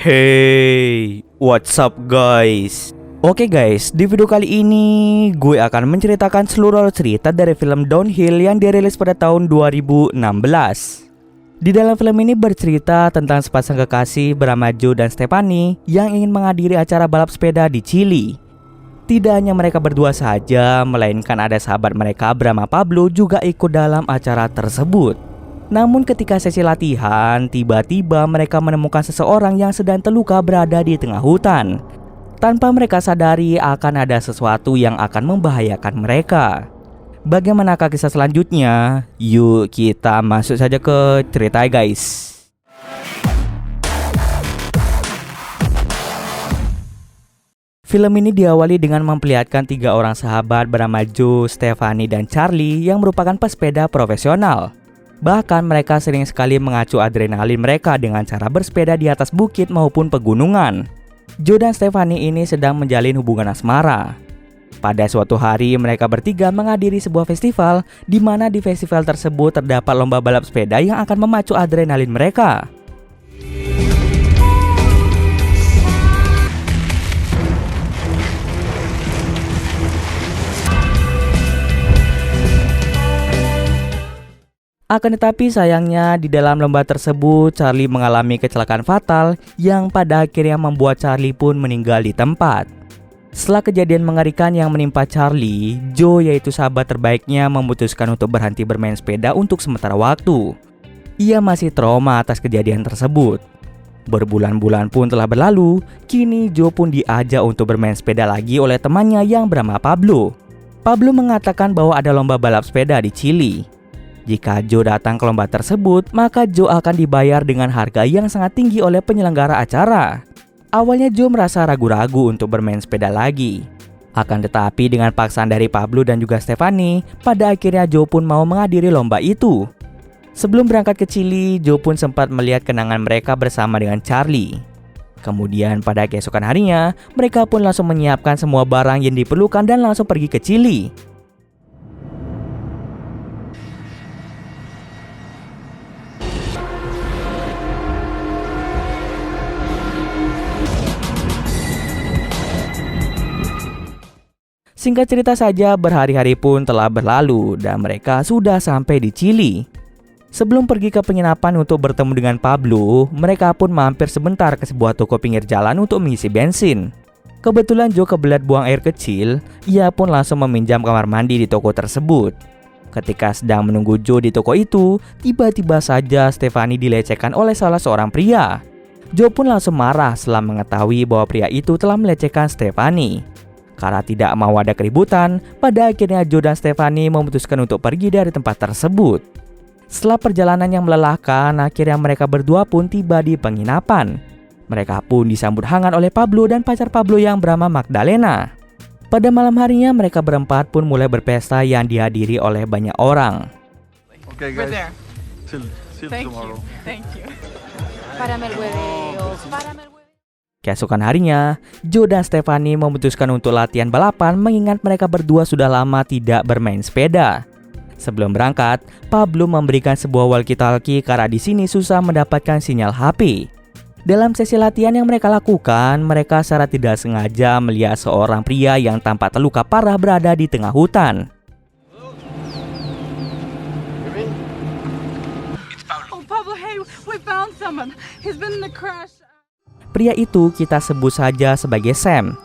Hey, what's up guys? Oke guys, di video kali ini gue akan menceritakan seluruh cerita dari film Downhill yang dirilis pada tahun 2016. Di dalam film ini bercerita tentang sepasang kekasih bernama Joe dan Stephanie yang ingin menghadiri acara balap sepeda di Chili. Tidak hanya mereka berdua saja, melainkan ada sahabat mereka bernama Pablo juga ikut dalam acara tersebut. Namun ketika sesi latihan, tiba-tiba mereka menemukan seseorang yang sedang terluka berada di tengah hutan. Tanpa mereka sadari akan ada sesuatu yang akan membahayakan mereka. Bagaimanakah kisah selanjutnya? Yuk kita masuk saja ke cerita guys. Film ini diawali dengan memperlihatkan 3 orang sahabat bernama Joe, Stephanie, dan Charlie yang merupakan pesepeda profesional. Bahkan mereka sering sekali mengacu adrenalin mereka dengan cara bersepeda di atas bukit maupun pegunungan. Joe dan Stephanie ini sedang menjalin hubungan asmara. Pada suatu hari mereka bertiga menghadiri sebuah festival, di mana di festival tersebut terdapat lomba balap sepeda yang akan memacu adrenalin mereka. Akan tetapi sayangnya di dalam lomba tersebut Charlie mengalami kecelakaan fatal yang pada akhirnya membuat Charlie pun meninggal di tempat. Setelah kejadian mengerikan yang menimpa Charlie, Joe yaitu sahabat terbaiknya memutuskan untuk berhenti bermain sepeda untuk sementara waktu. Ia masih trauma atas kejadian tersebut. Berbulan-bulan pun telah berlalu, kini Joe pun diajak untuk bermain sepeda lagi oleh temannya yang bernama Pablo. Pablo mengatakan bahwa ada lomba balap sepeda di Chili. Jika Joe datang ke lomba tersebut, maka Joe akan dibayar dengan harga yang sangat tinggi oleh penyelenggara acara. Awalnya Joe merasa ragu-ragu untuk bermain sepeda lagi. Akan tetapi dengan paksaan dari Pablo dan juga Stephanie, pada akhirnya Joe pun mau menghadiri lomba itu. Sebelum berangkat ke Chili, Joe pun sempat melihat kenangan mereka bersama dengan Charlie. Kemudian pada keesokan harinya, mereka pun langsung menyiapkan semua barang yang diperlukan dan langsung pergi ke Chili. Singkat cerita saja, berhari-hari pun telah berlalu dan mereka sudah sampai di Chili. Sebelum pergi ke penginapan untuk bertemu dengan Pablo, mereka pun mampir sebentar ke sebuah toko pinggir jalan untuk mengisi bensin. Kebetulan Joe kebelet buang air kecil, ia pun langsung meminjam kamar mandi di toko tersebut. Ketika sedang menunggu Joe di toko itu, tiba-tiba saja Stephanie dilecehkan oleh salah seorang pria. Joe pun langsung marah setelah mengetahui bahwa pria itu telah melecehkan Stephanie. Karena tidak mau ada keributan, pada akhirnya Joe dan Stephanie memutuskan untuk pergi dari tempat tersebut. Setelah perjalanan yang melelahkan, akhirnya mereka berdua pun tiba di penginapan. Mereka pun disambut hangat oleh Pablo dan pacar Pablo yang bernama Magdalena. Pada malam harinya mereka berempat pun mulai berpesta yang dihadiri oleh banyak orang. Okay guys, till tomorrow. Thank you. Párame el hueveo, párame el hueveo. Keesokan harinya, Joe dan Stephanie memutuskan untuk latihan balapan mengingat mereka berdua sudah lama tidak bermain sepeda. Sebelum berangkat, Pablo memberikan sebuah walkie-talkie karena di sini susah mendapatkan sinyal HP. Dalam sesi latihan yang mereka lakukan, mereka secara tidak sengaja melihat seorang pria yang tampak terluka parah berada di tengah hutan. Oh, Pablo, hey, we found someone. He's been in the crash. Pria itu kita sebut saja sebagai Sam.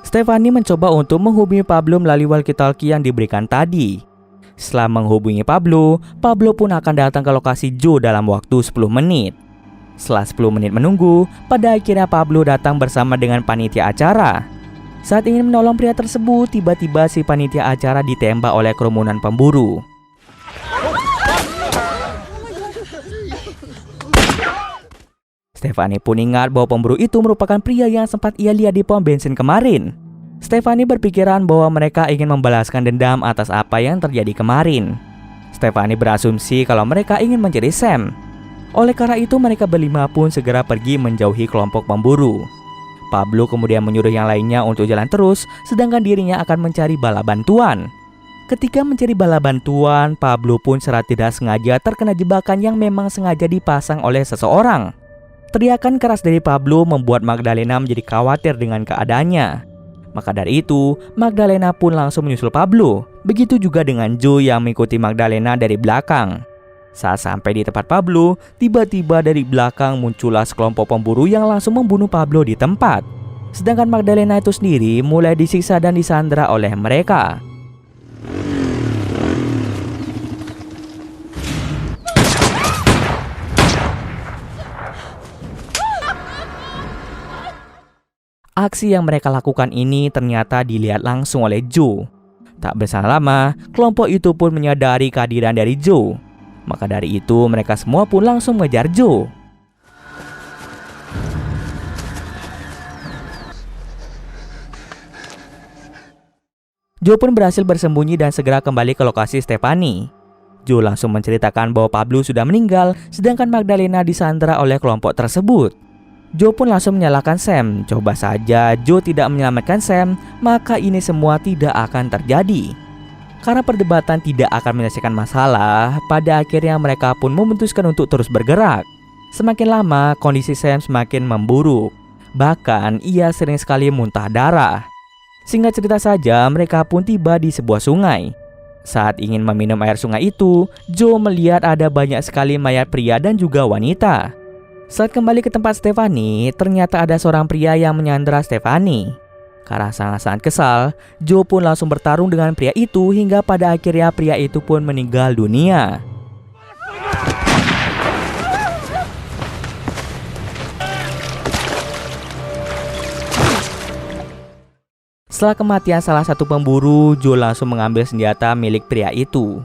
Stephanie mencoba untuk menghubungi Pablo melalui walkie-talkie yang diberikan tadi. Setelah menghubungi Pablo, Pablo pun akan datang ke lokasi Joe dalam waktu 10 menit. Setelah 10 menit menunggu, pada akhirnya Pablo datang bersama dengan panitia acara. Saat ingin menolong pria tersebut, tiba-tiba si panitia acara ditembak oleh kerumunan pemburu. Stephanie pun ingat bahwa pemburu itu merupakan pria yang sempat ia lihat di pom bensin kemarin. Stephanie berpikiran bahwa mereka ingin membalaskan dendam atas apa yang terjadi kemarin. Stephanie berasumsi kalau mereka ingin mencari Sam. Oleh karena itu mereka berlima pun segera pergi menjauhi kelompok pemburu. Pablo kemudian menyuruh yang lainnya untuk jalan terus, sedangkan dirinya akan mencari bala bantuan. Ketika mencari bala bantuan, Pablo pun secara tidak sengaja terkena jebakan yang memang sengaja dipasang oleh seseorang. Teriakan keras dari Pablo membuat Magdalena menjadi khawatir dengan keadaannya. Maka dari itu, Magdalena pun langsung menyusul Pablo. Begitu juga dengan Joe yang mengikuti Magdalena dari belakang. Saat sampai di tempat Pablo, tiba-tiba dari belakang muncullah sekelompok pemburu yang langsung membunuh Pablo di tempat. Sedangkan Magdalena itu sendiri mulai disiksa dan disandra oleh mereka. Aksi yang mereka lakukan ini ternyata dilihat langsung oleh Joe. Tak berselang lama, kelompok itu pun menyadari kehadiran dari Joe. Maka dari itu mereka semua pun langsung mengejar Joe. Joe pun berhasil bersembunyi dan segera kembali ke lokasi Stephanie. Joe langsung menceritakan bahwa Pablo sudah meninggal, sedangkan Magdalena disandra oleh kelompok tersebut. Joe pun langsung menyalahkan Sam. Coba saja Joe tidak menyelamatkan Sam, maka ini semua tidak akan terjadi. Karena perdebatan tidak akan menyelesaikan masalah, pada akhirnya mereka pun memutuskan untuk terus bergerak. Semakin lama, kondisi Sam semakin memburuk. Bahkan, ia sering sekali muntah darah. Singkat cerita saja, mereka pun tiba di sebuah sungai. Saat ingin meminum air sungai itu, Joe melihat ada banyak sekali mayat pria dan juga wanita. Saat kembali ke tempat Stephanie, ternyata ada seorang pria yang menyandra Stephanie. Karena sangat-sangat kesal, Joe pun langsung bertarung dengan pria itu hingga pada akhirnya pria itu pun meninggal dunia. Setelah kematian salah satu pemburu, Joe langsung mengambil senjata milik pria itu.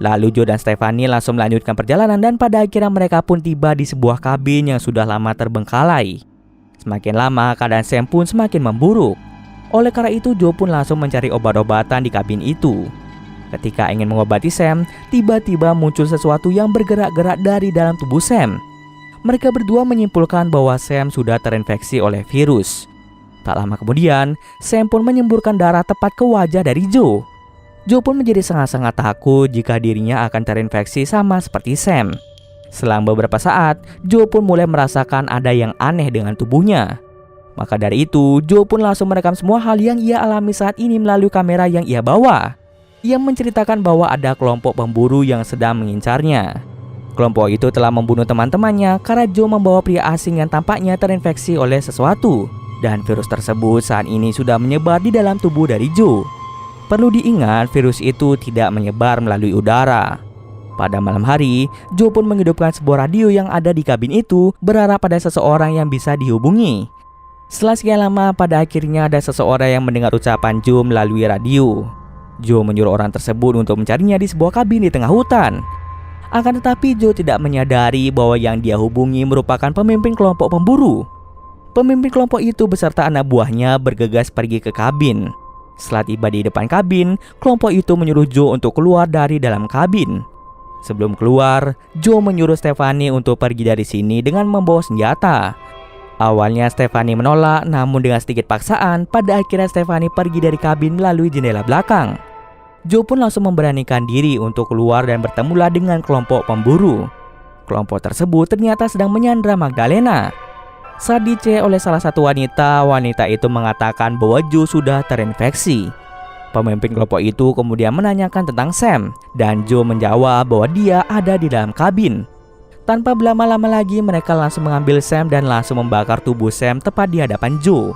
Lalu Joe dan Stephanie langsung melanjutkan perjalanan dan pada akhirnya mereka pun tiba di sebuah kabin yang sudah lama terbengkalai. Semakin lama keadaan Sam pun semakin memburuk. Oleh karena itu Joe pun langsung mencari obat-obatan di kabin itu. Ketika ingin mengobati Sam, tiba-tiba muncul sesuatu yang bergerak-gerak dari dalam tubuh Sam. Mereka berdua menyimpulkan bahwa Sam sudah terinfeksi oleh virus. Tak lama kemudian, Sam pun menyemburkan darah tepat ke wajah dari Joe. Joe pun menjadi sangat-sangat takut jika dirinya akan terinfeksi sama seperti Sam. Selang beberapa saat, Joe pun mulai merasakan ada yang aneh dengan tubuhnya. Maka dari itu, Joe pun langsung merekam semua hal yang ia alami saat ini melalui kamera yang ia bawa. Ia menceritakan bahwa ada kelompok pemburu yang sedang mengincarnya. Kelompok itu telah membunuh teman-temannya karena Joe membawa pria asing yang tampaknya terinfeksi oleh sesuatu. Dan virus tersebut saat ini sudah menyebar di dalam tubuh dari Joe. Perlu diingat, virus itu tidak menyebar melalui udara. Pada malam hari, Joe pun menghidupkan sebuah radio yang ada di kabin itu, berharap pada seseorang yang bisa dihubungi. Setelah sekian lama, pada akhirnya ada seseorang yang mendengar ucapan Joe melalui radio. Joe menyuruh orang tersebut untuk mencarinya di sebuah kabin di tengah hutan. Akan tetapi Joe tidak menyadari bahwa yang dia hubungi merupakan pemimpin kelompok pemburu. Pemimpin kelompok itu beserta anak buahnya bergegas pergi ke kabin. Setelah tiba di depan kabin, kelompok itu menyuruh Joe untuk keluar dari dalam kabin. Sebelum keluar, Joe menyuruh Stephanie untuk pergi dari sini dengan membawa senjata. Awalnya Stephanie menolak, namun dengan sedikit paksaan, pada akhirnya Stephanie pergi dari kabin melalui jendela belakang. Joe pun langsung memberanikan diri untuk keluar dan bertemulah dengan kelompok pemburu. Kelompok tersebut ternyata sedang menyandra Magdalena. Saat dicek oleh salah satu wanita, wanita itu mengatakan bahwa Joe sudah terinfeksi. Pemimpin kelompok itu kemudian menanyakan tentang Sam, dan Joe menjawab bahwa dia ada di dalam kabin. Tanpa berlama-lama lagi, mereka langsung mengambil Sam dan langsung membakar tubuh Sam tepat di hadapan Joe.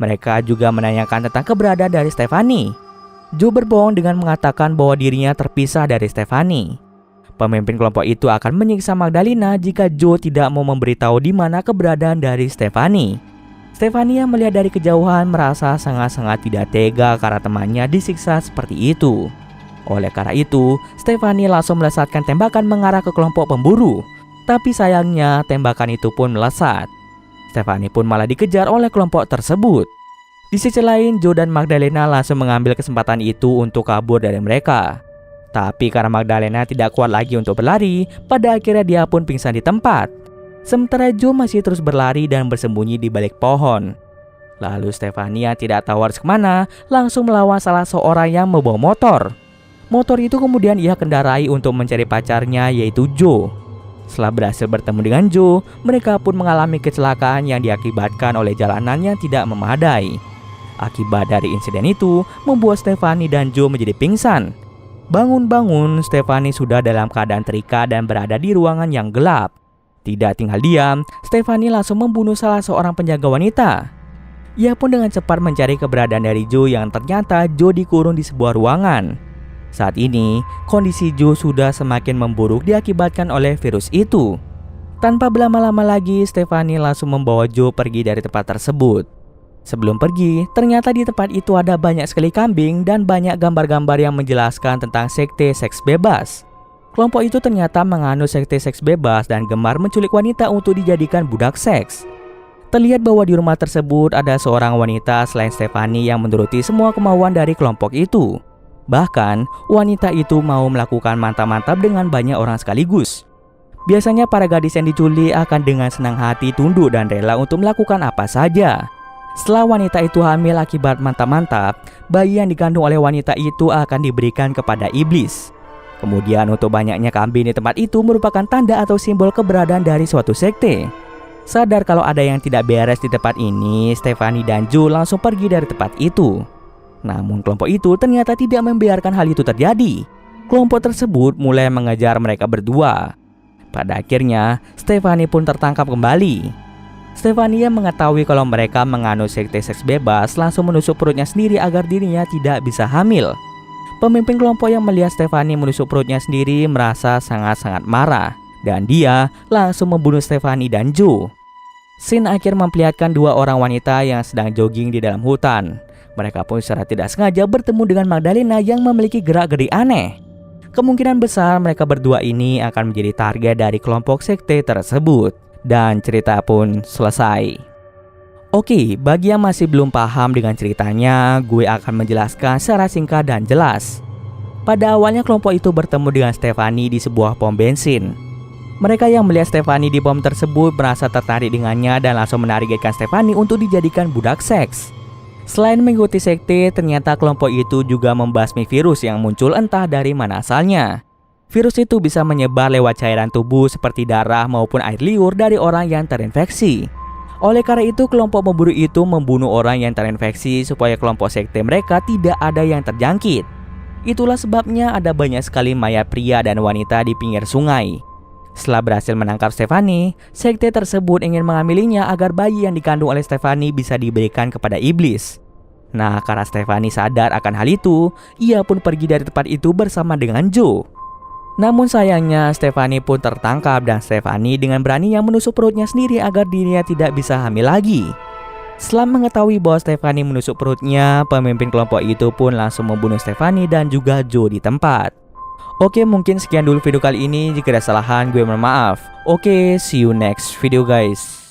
Mereka juga menanyakan tentang keberadaan dari Stephanie. Joe berbohong dengan mengatakan bahwa dirinya terpisah dari Stephanie. Pemimpin kelompok itu akan menyiksa Magdalena jika Joe tidak mau memberitahu di mana keberadaan dari Stephanie. Stephanie yang melihat dari kejauhan merasa sangat-sangat tidak tega karena temannya disiksa seperti itu. Oleh karena itu, Stephanie langsung melesatkan tembakan mengarah ke kelompok pemburu. Tapi sayangnya tembakan itu pun melesat. Stephanie pun malah dikejar oleh kelompok tersebut. Di sisi lain, Joe dan Magdalena langsung mengambil kesempatan itu untuk kabur dari mereka. Tapi karena Magdalena tidak kuat lagi untuk berlari, pada akhirnya dia pun pingsan di tempat. Sementara Joe masih terus berlari dan bersembunyi di balik pohon. Lalu Stephanie yang tidak tahu harus kemana langsung melawan salah seorang yang membawa motor. Motor itu kemudian ia kendarai untuk mencari pacarnya, yaitu Joe. Setelah berhasil bertemu dengan Joe, mereka pun mengalami kecelakaan yang diakibatkan oleh jalanan yang tidak memadai. Akibat dari insiden itu membuat Stephanie dan Joe menjadi pingsan. Bangun-bangun, Stephanie sudah dalam keadaan terikat dan berada di ruangan yang gelap. Tidak tinggal diam, Stephanie langsung membunuh salah seorang penjaga wanita. Ia pun dengan cepat mencari keberadaan dari Joe yang ternyata Joe dikurung di sebuah ruangan. Saat ini, kondisi Joe sudah semakin memburuk diakibatkan oleh virus itu. Tanpa berlama-lama lagi, Stephanie langsung membawa Joe pergi dari tempat tersebut. Sebelum pergi, ternyata di tempat itu ada banyak sekali kambing dan banyak gambar-gambar yang menjelaskan tentang sekte seks bebas. Kelompok itu ternyata menganut sekte seks bebas dan gemar menculik wanita untuk dijadikan budak seks. Terlihat bahwa di rumah tersebut ada seorang wanita selain Stephanie yang menuruti semua kemauan dari kelompok itu. Bahkan, wanita itu mau melakukan mantap-mantap dengan banyak orang sekaligus. Biasanya para gadis yang diculik akan dengan senang hati tunduk dan rela untuk melakukan apa saja. Setelah wanita itu hamil akibat mantap-mantap, bayi yang dikandung oleh wanita itu akan diberikan kepada iblis. Kemudian untuk banyaknya kambing di tempat itu merupakan tanda atau simbol keberadaan dari suatu sekte. Sadar kalau ada yang tidak beres di tempat ini, Stephanie dan Joe langsung pergi dari tempat itu. Namun kelompok itu ternyata tidak membiarkan hal itu terjadi. Kelompok tersebut mulai mengejar mereka berdua. Pada akhirnya, Stephanie pun tertangkap kembali. Stephanie yang mengetahui kalau mereka menganut sekte seks bebas langsung menusuk perutnya sendiri agar dirinya tidak bisa hamil. Pemimpin kelompok yang melihat Stephanie menusuk perutnya sendiri merasa sangat-sangat marah dan dia langsung membunuh Stephanie dan Joe. Scene akhir memperlihatkan dua orang wanita yang sedang jogging di dalam hutan. Mereka pun secara tidak sengaja bertemu dengan Magdalena yang memiliki gerak-gerik aneh. Kemungkinan besar mereka berdua ini akan menjadi target dari kelompok sekte tersebut. Dan cerita pun selesai. Oke, bagi yang masih belum paham dengan ceritanya, gue akan menjelaskan secara singkat dan jelas. Pada awalnya kelompok itu bertemu dengan Stephanie di sebuah pom bensin. Mereka yang melihat Stephanie di pom tersebut merasa tertarik dengannya dan langsung menargetkan Stephanie untuk dijadikan budak seks. Selain mengikuti sekte, ternyata kelompok itu juga membasmi virus yang muncul entah dari mana asalnya. Virus itu bisa menyebar lewat cairan tubuh seperti darah maupun air liur dari orang yang terinfeksi. Oleh karena itu, kelompok pemburu itu membunuh orang yang terinfeksi supaya kelompok sekte mereka tidak ada yang terjangkit. Itulah sebabnya ada banyak sekali mayat pria dan wanita di pinggir sungai. Setelah berhasil menangkap Stephanie, sekte tersebut ingin mengambilinya agar bayi yang dikandung oleh Stephanie bisa diberikan kepada iblis. Nah, karena Stephanie sadar akan hal itu, ia pun pergi dari tempat itu bersama dengan Joe. Namun sayangnya Stephanie pun tertangkap dan Stephanie dengan berani yang menusuk perutnya sendiri agar dirinya tidak bisa hamil lagi. Setelah mengetahui bahwa Stephanie menusuk perutnya, pemimpin kelompok itu pun langsung membunuh Stephanie dan juga Joe di tempat. Oke, mungkin sekian dulu video kali ini. Jika ada kesalahan, gue mohon maaf. Oke, see you next video guys.